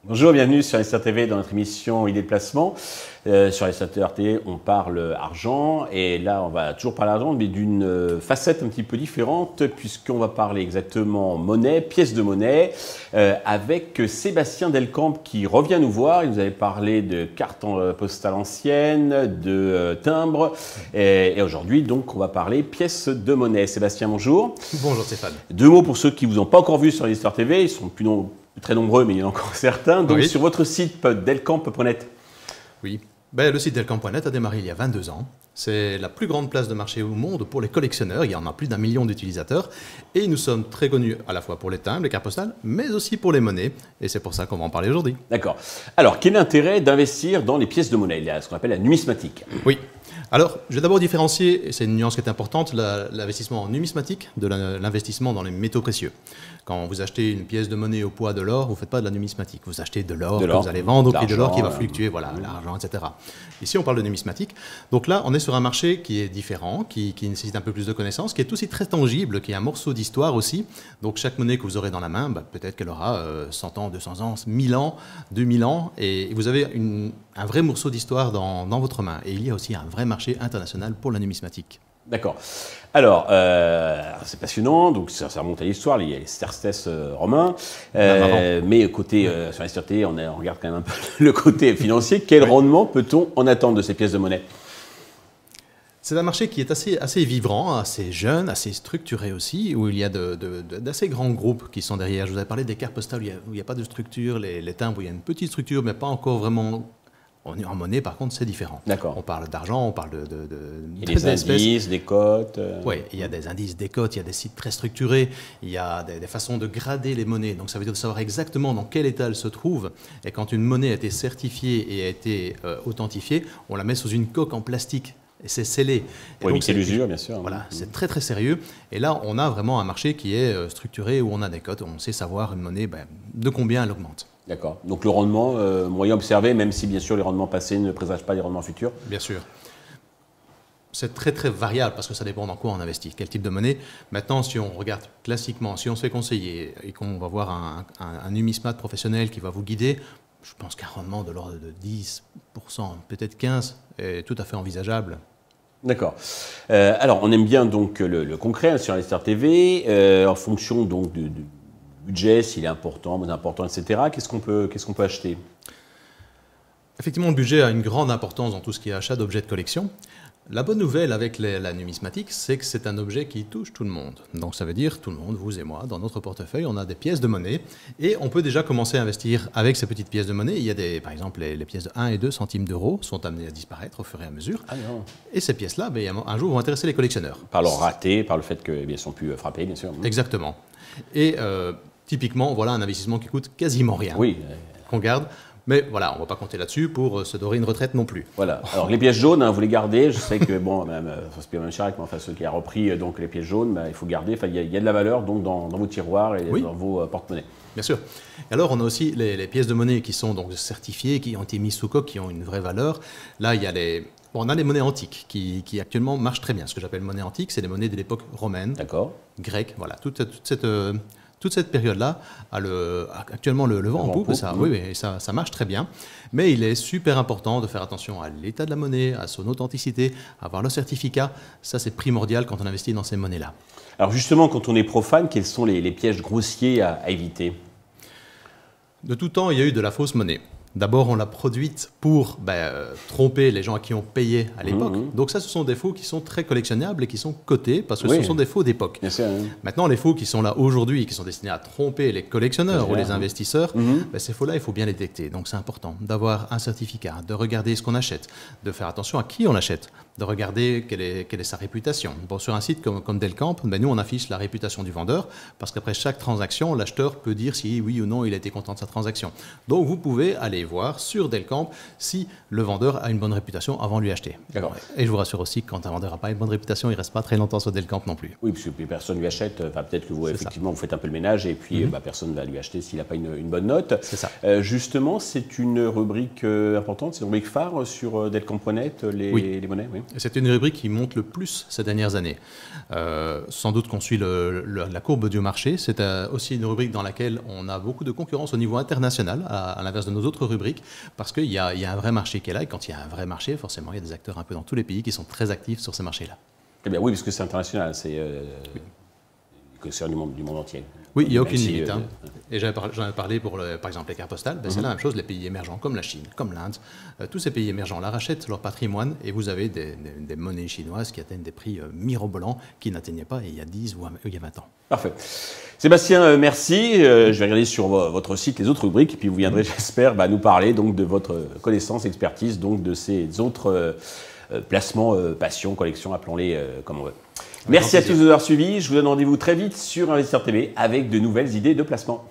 Bonjour, bienvenue sur Investir TV dans notre émission Idées de placement. Sur Investir TV, on parle argent et là, on va toujours parler argent, mais d'une facette un petit peu différente puisqu'on va parler exactement monnaie, pièces de monnaie, avec Sébastien Delcamp qui revient nous voir. Il nous avait parlé de cartes postales anciennes, de timbres et aujourd'hui, donc, on va parler pièces de monnaie. Sébastien, bonjour. Bonjour Stéphane. Deux mots pour ceux qui ne vous ont pas encore vu sur Investir TV, ils sont très nombreux, mais il y en a encore certains. Donc, sur votre site delcamp.net. Oui, le site delcamp.net a démarré il y a 22 ans. C'est la plus grande place de marché au monde pour les collectionneurs. Il y en a plus d'1 million d'utilisateurs. Et nous sommes très connus à la fois pour les timbres, les cartes postales, mais aussi pour les monnaies. Et c'est pour ça qu'on va en parler aujourd'hui. D'accord. Alors, quel est l'intérêt d'investir dans les pièces de monnaie? Il y a ce qu'on appelle la numismatique. Oui. Alors, je vais d'abord différencier, et c'est une nuance qui est importante, l'investissement en numismatique de l'investissement dans les métaux précieux. Quand vous achetez une pièce de monnaie au poids de l'or, vous ne faites pas de la numismatique. Vous achetez de l'or que vous allez vendre au prix de l'or qui va fluctuer, voilà, l'argent, etc. Ici, on parle de numismatique. Donc là, on est sur un marché qui est différent, qui nécessite un peu plus de connaissanmes, qui est aussi très tangible, qui est un morceau d'histoire aussi. Donc chaque monnaie que vous aurez dans la main, peut-être qu'elle aura 100 ans, 200 ans, 1000 ans, 2000 ans, et vous avez un vrai morceau d'histoire dans votre main. Et il y a aussi un vrai marché international pour la numismatique. D'accord. Alors, c'est passionnant, donc ça remonte à l'histoire, il y a les Cerces romains, mais côté, sur la sûreté, on regarde quand même un peu le côté financier. Quel rendement peut-on en attendre de ces pièces de monnaie? C'est un marché qui est assez vibrant, assez jeune, assez structuré aussi, où il y a d'assez grands groupes qui sont derrière. Je vous avais parlé des cartes postales où il n'y a pas de structure, les timbres où il y a une petite structure, mais pas encore vraiment. En monnaie, par contre, c'est différent. D'accord. On parle d'argent, on parle il y a des indices, des cotes. Oui, il y a des indices, des cotes, il y a des sites très structurés, il y a des façons de grader les monnaies. Donc ça veut dire de savoir exactement dans quel état elle se trouve. Et quand une monnaie a été certifiée et a été authentifiée, on la met sous une coque en plastique. Et c'est scellé. Pour éviter l'usure, bien sûr. Voilà, c'est très très sérieux. Et là, on a vraiment un marché qui est structuré, où on a des cotes, où on sait savoir une monnaie, de combien elle augmente. D'accord. Donc le rendement moyen observé, même si bien sûr les rendements passés ne présagent pas les rendements futurs. Bien sûr. C'est très très variable parce que ça dépend dans quoi on investit, quel type de monnaie. Maintenant, si on regarde classiquement, si on se fait conseiller et qu'on va voir un numismate professionnel qui va vous guider, je pense qu'un rendement de l'ordre de 10%, peut-être 15%, est tout à fait envisageable. D'accord. Alors, on aime bien donc le concret sur Investir TV, en fonction donc du budget, s'il est important, moins important, etc. Qu'est-ce qu'on peut acheter? Effectivement, le budget a une grande importance dans tout ce qui est achat d'objets de collection. La bonne nouvelle avec la numismatique, c'est que c'est un objet qui touche tout le monde. Donc ça veut dire tout le monde, vous et moi, dans notre portefeuille, on a des pièces de monnaie et on peut déjà commencer à investir avec ces petites pièces de monnaie. Il y a par exemple, les pièces de 1 et 2 centimes d'euros sont amenées à disparaître au fur et à mesure. Ah non. Et ces pièces-là, un jour, vont intéresser les collectionneurs. Par leur raté, par le fait qu'elles ne sont plus frappées, bien sûr. Exactement. Et typiquement, voilà un investissement qui coûte quasiment rien. Oui. Qu'on garde. Mais voilà, on ne va pas compter là-dessus pour se dorer une retraite non plus. Voilà. Alors les pièces jaunes, vous les gardez. Je sais que bon, ça se paye même cher, mais enfin ceux qui a repris donc les pièces jaunes, il faut garder. Enfin, il y a de la valeur donc dans vos tiroirs et dans vos porte-monnaies. Bien sûr. Et alors on a aussi les pièces de monnaie qui sont donc certifiées, qui ont été mises sous coque, qui ont une vraie valeur. Là, il y a on a les monnaies antiques qui actuellement marchent très bien. Ce que j'appelle monnaie antique, c'est les monnaies de l'époque romaine, grecque. Voilà, toute cette période-là a actuellement le vent en poupe, ça marche très bien. Mais il est super important de faire attention à l'état de la monnaie, à son authenticité, à avoir le certificat. Ça, c'est primordial quand on investit dans ces monnaies-là. Alors justement, quand on est profane, quels sont les pièges grossiers à éviter? De tout temps, il y a eu de la fausse monnaie. D'abord, on l'a produite pour tromper les gens à qui on payait à l'époque. Donc ça, ce sont des faux qui sont très collectionnables et qui sont cotés parce que ce sont des faux d'époque. Maintenant, les faux qui sont là aujourd'hui, qui sont destinés à tromper les collectionneurs ou les investisseurs, ces faux-là, il faut bien les détecter. Donc c'est important d'avoir un certificat, de regarder ce qu'on achète, de faire attention à qui on achète, de regarder quelle est sa réputation. Bon, sur un site comme Delcamp, nous, on affiche la réputation du vendeur parce qu'après chaque transaction, l'acheteur peut dire si oui ou non il a été content de sa transaction. Donc vous pouvez aller aller voir sur Delcamp si le vendeur a une bonne réputation avant de lui acheter. Et je vous rassure aussi que quand un vendeur n'a pas une bonne réputation, il ne reste pas très longtemps sur Delcamp non plus. Oui, parce que personne ne lui achète. Peut-être que vous, effectivement, vous faites un peu le ménage et puis personne ne va lui acheter s'il n'a pas une bonne note. C'est ça. Justement, c'est une rubrique importante, c'est une rubrique phare sur Delcamp.net, les monnaies. Oui. C'est une rubrique qui monte le plus ces dernières années. Sans doute qu'on suit la courbe du marché. C'est aussi une rubrique dans laquelle on a beaucoup de concurrence au niveau international, à l'inverse de nos autres rubriques, parce qu'il y a un vrai marché qui est là. Et quand il y a un vrai marché, forcément, il y a des acteurs un peu dans tous les pays qui sont très actifs sur ces marchés-là. Eh bien oui, parce que c'est international, c'est du monde entier. Oui, il n'y a aucune limite. Et j'en ai parlé pour, par exemple, les cartes postales. C'est la même chose, les pays émergents comme la Chine, comme l'Inde. Tous ces pays émergents là rachètent leur patrimoine et vous avez des monnaies chinoises qui atteignent des prix mirobolants qui n'atteignaient pas il y a 10 ou il y a 20 ans. Parfait. Sébastien, merci. Je vais regarder sur votre site les autres rubriques et puis vous viendrez, j'espère, nous parler donc, de votre connaissance, expertise, donc de ces autres placements, passions, collections, appelons-les comme on veut. Merci à tous de nous avoir suivis. Je vous donne rendez-vous très vite sur Investisseur TV avec de nouvelles idées de placement.